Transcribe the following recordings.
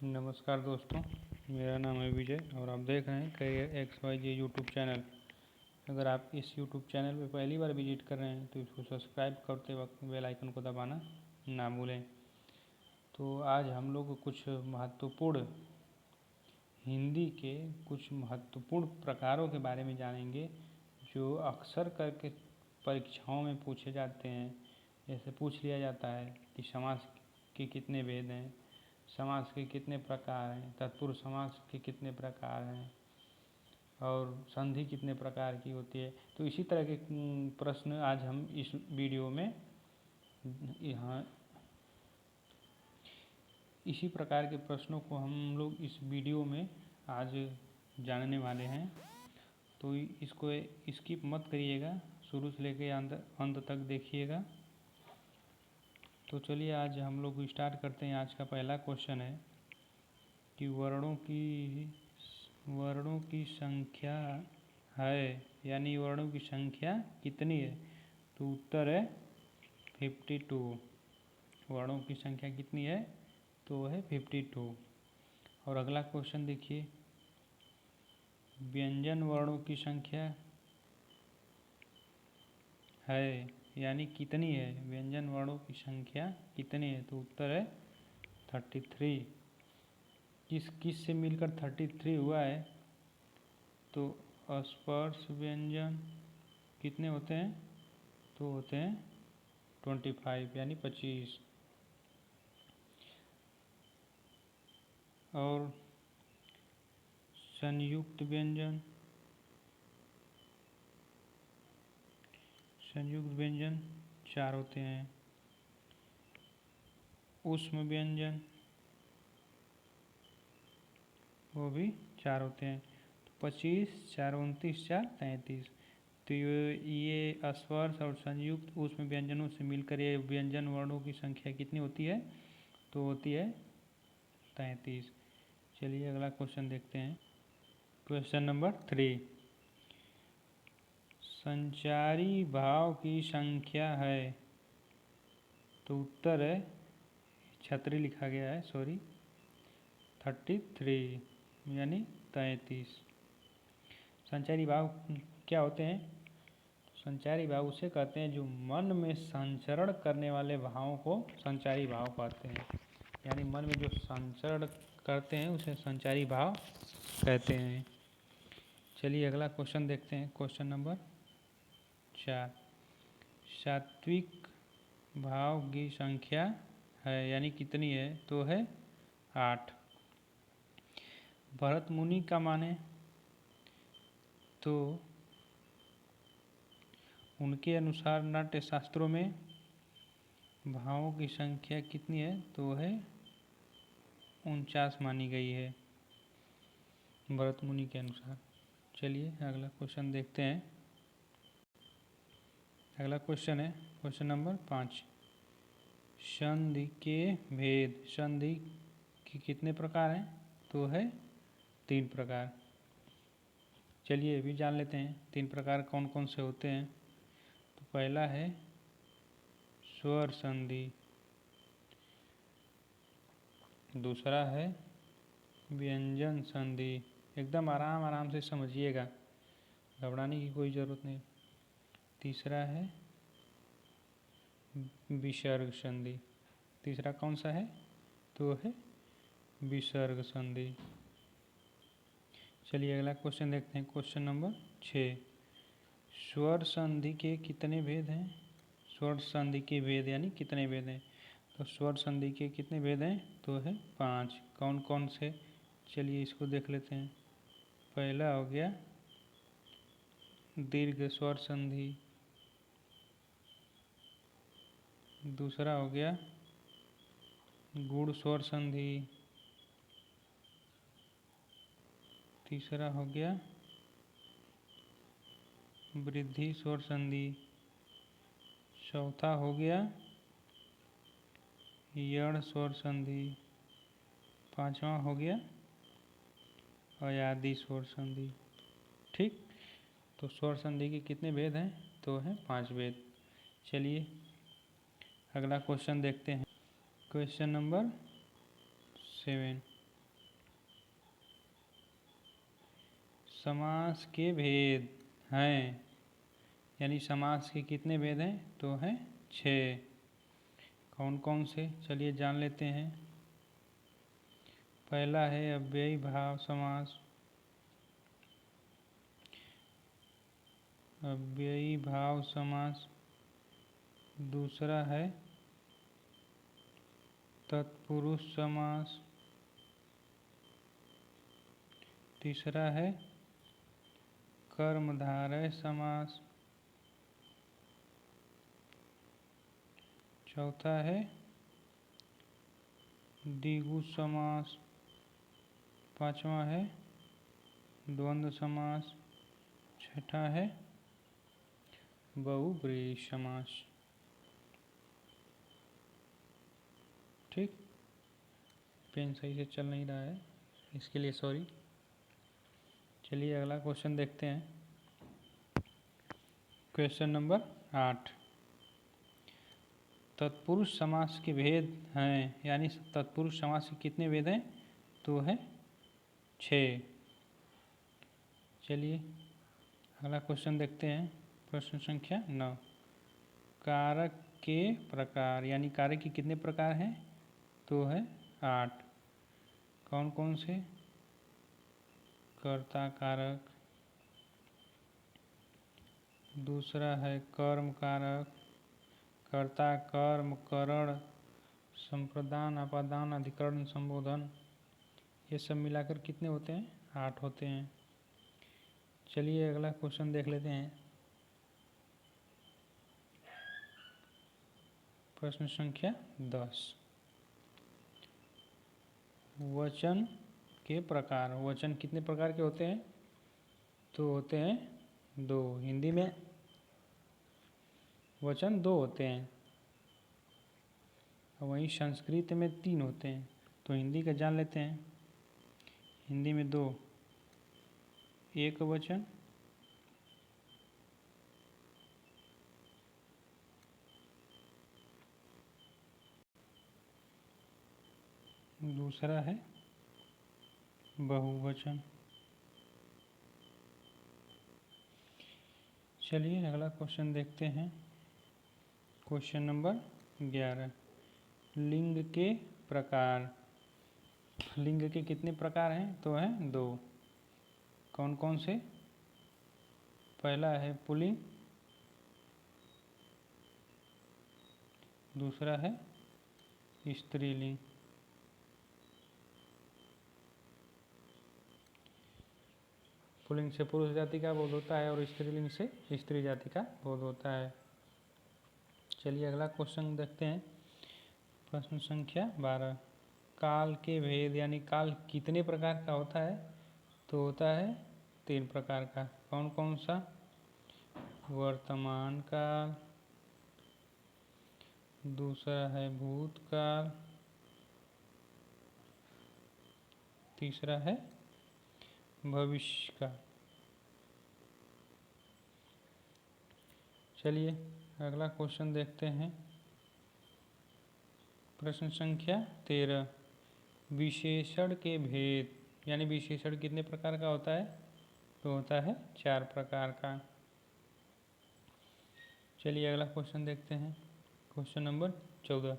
नमस्कार दोस्तों, मेरा नाम है विजय और आप देख रहे हैं करियर XYZ यूट्यूब चैनल। अगर आप इस यूट्यूब चैनल पर पहली बार विजिट कर रहे हैं तो इसको सब्सक्राइब करते वक्त बेल आइकन को दबाना ना भूलें। तो आज हम लोग कुछ महत्वपूर्ण हिंदी के कुछ महत्वपूर्ण प्रकारों के बारे में जानेंगे जो अक्सर करके परीक्षाओं में पूछे जाते हैं। जैसे पूछ लिया जाता है कि समास के कितने भेद हैं, समास के कितने प्रकार हैं, तत्पुरुष समास के कितने प्रकार हैं और संधि कितने प्रकार की होती है। तो इसी तरह के प्रश्न आज हम इस वीडियो में यहाँ इसी प्रकार के प्रश्नों को हम लोग इस वीडियो में आज जानने वाले हैं। तो इसको स्किप मत करिएगा, शुरू से लेकर अंत तक देखिएगा। तो चलिए आज हम लोग स्टार्ट करते हैं। आज का पहला क्वेश्चन है कि वर्णों की संख्या है, यानी वर्णों की संख्या कितनी है। तो उत्तर है 52। वर्णों की संख्या कितनी है तो है 52। और अगला क्वेश्चन देखिए, व्यंजन वर्णों की संख्या है यानी कितनी है, व्यंजन वर्णों की संख्या कितनी है। तो उत्तर है 33। किस से मिलकर 33 हुआ है। तो स्पर्श व्यंजन कितने होते हैं तो होते हैं 25 यानी 25। और संयुक्त व्यंजन 4 होते हैं। ऊष्म व्यंजन वो भी 4 होते हैं। तो 25, 4, 29, 4, 33। तो ये स्पर्श और संयुक्त ऊष्म व्यंजनों से मिलकर ये व्यंजन वर्णों की संख्या कितनी होती है तो होती है 33। चलिए अगला क्वेश्चन देखते हैं। क्वेश्चन नंबर 3, संचारी भाव की संख्या है। तो उत्तर है, छतरी लिखा गया है, सॉरी, 33 यानी 33। संचारी भाव क्या होते हैं। संचारी भाव उसे कहते हैं जो मन में संचरण करने वाले भावों को संचारी भाव कहते हैं। यानी मन में जो संचरण करते हैं उसे संचारी भाव कहते हैं। चलिए अगला क्वेश्चन देखते हैं। क्वेश्चन नंबर 4, सात्विक भाव की संख्या है यानी कितनी है तो है 8। भरत मुनि का माने तो उनके अनुसार नाट्य शास्त्रों में भावों की संख्या कितनी है तो है 49 मानी गई है भरत मुनि के अनुसार। चलिए अगला क्वेश्चन देखते हैं। अगला क्वेश्चन है क्वेश्चन नंबर 5, संधि के भेद। संधि के कितने प्रकार हैं तो है 3 प्रकार। चलिए ये भी जान लेते हैं 3 प्रकार कौन कौन से होते हैं। तो पहला है स्वर संधि, दूसरा है व्यंजन संधि। एकदम आराम से समझिएगा, घबराने की कोई ज़रूरत नहीं। तीसरा है विसर्ग संधि। तीसरा कौन सा है तो है विसर्ग संधि। चलिए अगला क्वेश्चन देखते हैं। क्वेश्चन नंबर 6, स्वर संधि के कितने भेद हैं। स्वर संधि के भेद यानी कितने भेद हैं। तो स्वर संधि के कितने भेद हैं तो है 5। कौन कौन से, चलिए इसको देख लेते हैं। पहला हो गया दीर्घ स्वर संधि, दूसरा हो गया गुण स्वर संधि, तीसरा हो गया वृद्धि स्वर संधि, चौथा हो गया यण स्वर संधि, पांचवा हो गया अयादि स्वर संधि। ठीक, तो स्वर संधि के कितने भेद हैं तो है 5 भेद। चलिए अगला क्वेश्चन देखते हैं। क्वेश्चन नंबर 7, समास के भेद हैं, यानी समास के कितने भेद हैं? तो हैं 6। कौन कौन से? चलिए जान लेते हैं। पहला है अव्ययी भाव समास। अव्ययी भाव समास। दूसरा है तत्पुरुष समास। तीसरा है कर्मधारय समास। चौथा है द्विगु समास। पांचवा है द्वंद्व समास। छठा है बहुब्रीहि समास। ठीक, पेन सही से चल नहीं रहा है, इसके लिए सॉरी। चलिए अगला क्वेश्चन देखते हैं। Question number 8। तत्पुरुष समास के भेद हैं, यानी तत्पुरुष समास के कितने भेद हैं? तो है 6। चलिए अगला क्वेश्चन देखते हैं। प्रश्न संख्या 9। कारक के प्रकार, यानी कारक के कितने प्रकार हैं? तो है 8। कौन कौन से? कर्ता कारक, दूसरा है कर्म कारक, कर्ता कर्म करण संप्रदान अपादान अधिकरण संबोधन, ये सब मिलाकर कितने होते हैं? 8 होते हैं। चलिए अगला क्वेश्चन देख लेते हैं। प्रश्न संख्या 10। वचन के प्रकार। वचन कितने प्रकार के होते हैं? तो होते हैं 2। हिंदी में वचन 2 होते हैं, वहीं संस्कृत में 3 होते हैं। तो हिंदी का जान लेते हैं। हिंदी में 2, एक वचन, दूसरा है बहुवचन। चलिए अगला क्वेश्चन देखते हैं। Question number 11। लिंग के प्रकार। लिंग के कितने प्रकार हैं? तो हैं 2। कौन कौन से? पहला है पुल्लिंग, दूसरा है स्त्रीलिंग। पुल्लिंग से पुरुष जाति का बोध होता है और स्त्रीलिंग से स्त्री जाति का बोध होता है। चलिए अगला क्वेश्चन देखते हैं। प्रश्न संख्या 12। काल के भेद, यानी काल कितने प्रकार का होता है? तो होता है 3 प्रकार का। कौन कौन सा? वर्तमान काल, दूसरा है भूतकाल, तीसरा है भविष्य काल। चलिए अगला क्वेश्चन देखते हैं। प्रश्न संख्या 13। विशेषण के भेद, यानी विशेषण कितने प्रकार का होता है? तो होता है 4 प्रकार का। चलिए अगला क्वेश्चन देखते हैं। Question number 14।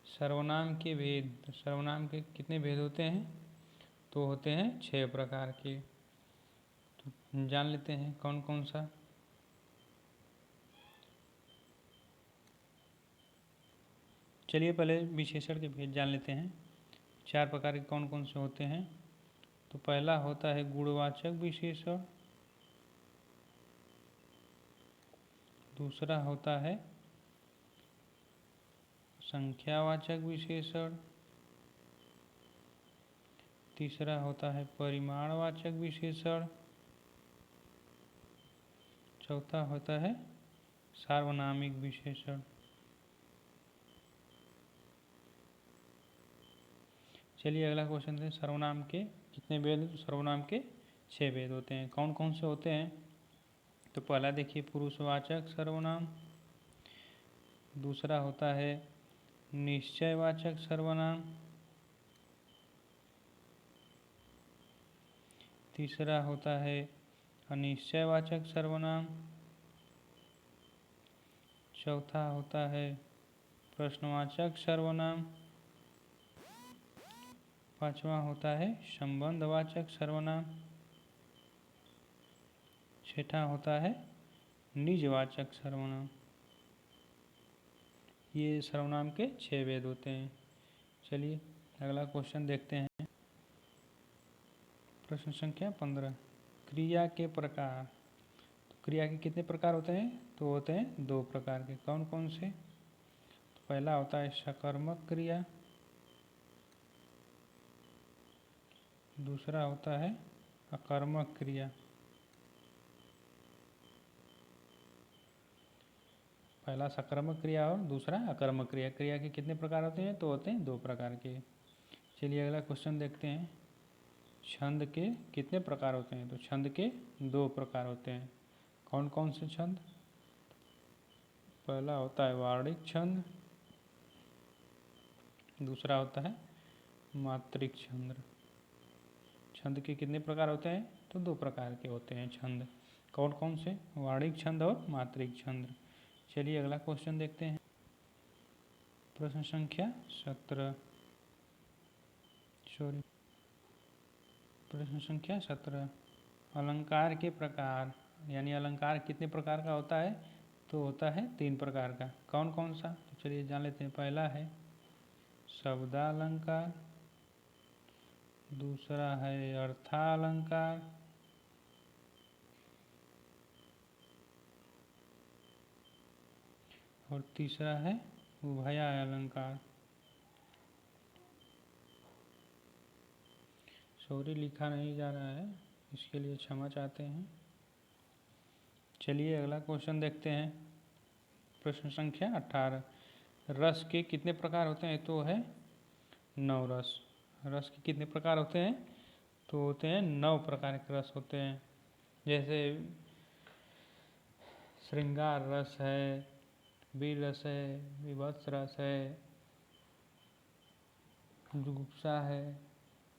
सर्वनाम के भेद। तो सर्वनाम के कितने भेद होते हैं? तो होते हैं 6 प्रकार के। तो जान लेते हैं कौन कौन सा। चलिए पहले विशेषण के भेद जान लेते हैं। 4 प्रकार के कौन कौन से होते हैं? तो पहला होता है गुणवाचक विशेषण, दूसरा होता है संख्यावाचक विशेषण, तीसरा होता है परिमाणवाचक विशेषण, चौथा होता है सार्वनामिक विशेषण। चलिए अगला क्वेश्चन है सर्वनाम के कितने भेद? तो सर्वनाम के 6 भेद होते हैं। कौन कौन से होते हैं? तो पहला देखिए पुरुषवाचक सर्वनाम, दूसरा होता है निश्चयवाचक सर्वनाम, तीसरा होता है अनिश्चयवाचक सर्वनाम। चौथा होता है प्रश्नवाचक सर्वनाम। पांचवा होता है संबंधवाचक सर्वनाम। छठा होता है निजवाचक सर्वनाम। ये सर्वनाम के 6 भेद होते हैं। चलिए अगला क्वेश्चन देखते हैं। प्रश्न संख्या 15, क्रिया के प्रकार। तो क्रिया के कितने प्रकार होते हैं? तो होते हैं 2 प्रकार के। कौन कौन से? तो पहला होता है सकर्मक क्रिया, दूसरा होता है अकर्मक क्रिया। पहला सकर्मक क्रिया और दूसरा अकर्मक क्रिया। क्रिया के कितने प्रकार होते हैं? तो होते हैं 2 प्रकार के। चलिए अगला क्वेश्चन देखते हैं। छंद के कितने प्रकार होते हैं? तो छंद के 2 प्रकार होते हैं। कौन कौन से छंद? पहला होता है वार्णिक छंद, दूसरा होता है मात्रिक छंद। छंद के कितने प्रकार होते हैं? तो 2 प्रकार के होते हैं छंद। कौन कौन से? वार्णिक छंद और मात्रिक छंद। चलिए अगला क्वेश्चन देखते हैं। प्रश्न संख्या 17, प्रश्न संख्या 17, अलंकार के प्रकार। यानी अलंकार कितने प्रकार का होता है? तो होता है 3 प्रकार का। कौन कौन सा? तो चलिए जान लेते हैं। पहला है शब्दालंकार, दूसरा है अर्थालंकार, और तीसरा है उभयालंकार। सॉरी लिखा नहीं जा रहा है, इसके लिए क्षमा चाहते हैं। चलिए अगला क्वेश्चन देखते हैं। प्रश्न संख्या 18, रस के कितने प्रकार होते हैं? तो है 9 रस। रस के कितने प्रकार होते हैं? तो होते हैं 9 प्रकार के रस होते हैं। जैसे श्रृंगार रस है, वीर रस है, विभत्स रस है, जुगुप्सा है।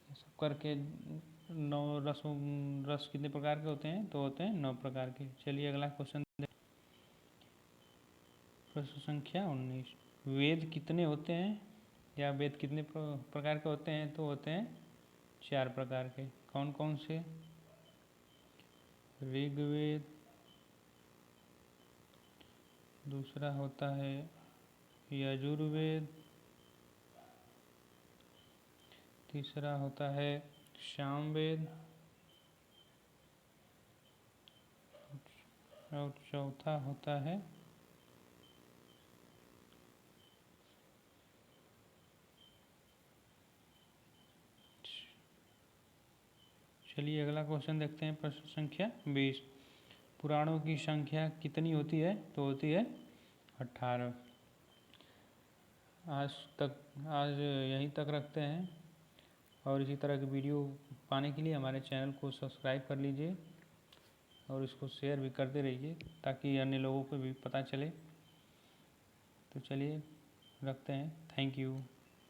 ये सब करके 9 रस कितने प्रकार के होते हैं? तो होते हैं 9 प्रकार के। चलिए अगला क्वेश्चन। प्रश्न संख्या 19, वेद कितने होते हैं? या वेद कितने प्रकार के होते हैं? तो होते हैं 4 प्रकार के। कौन कौन से? ऋग्वेद, दूसरा होता है यजुर्वेद, तीसरा होता है सामवेद, और चौथा होता है चलिए अगला क्वेश्चन देखते हैं। प्रश्न संख्या 20, पुराणों की संख्या कितनी होती है? तो होती है 18। आज यहीं तक रखते हैं, और इसी तरह की वीडियो पाने के लिए हमारे चैनल को सब्सक्राइब कर लीजिए और इसको शेयर भी करते रहिए ताकि अन्य लोगों को भी पता चले। तो चलिए रखते हैं। Thank you.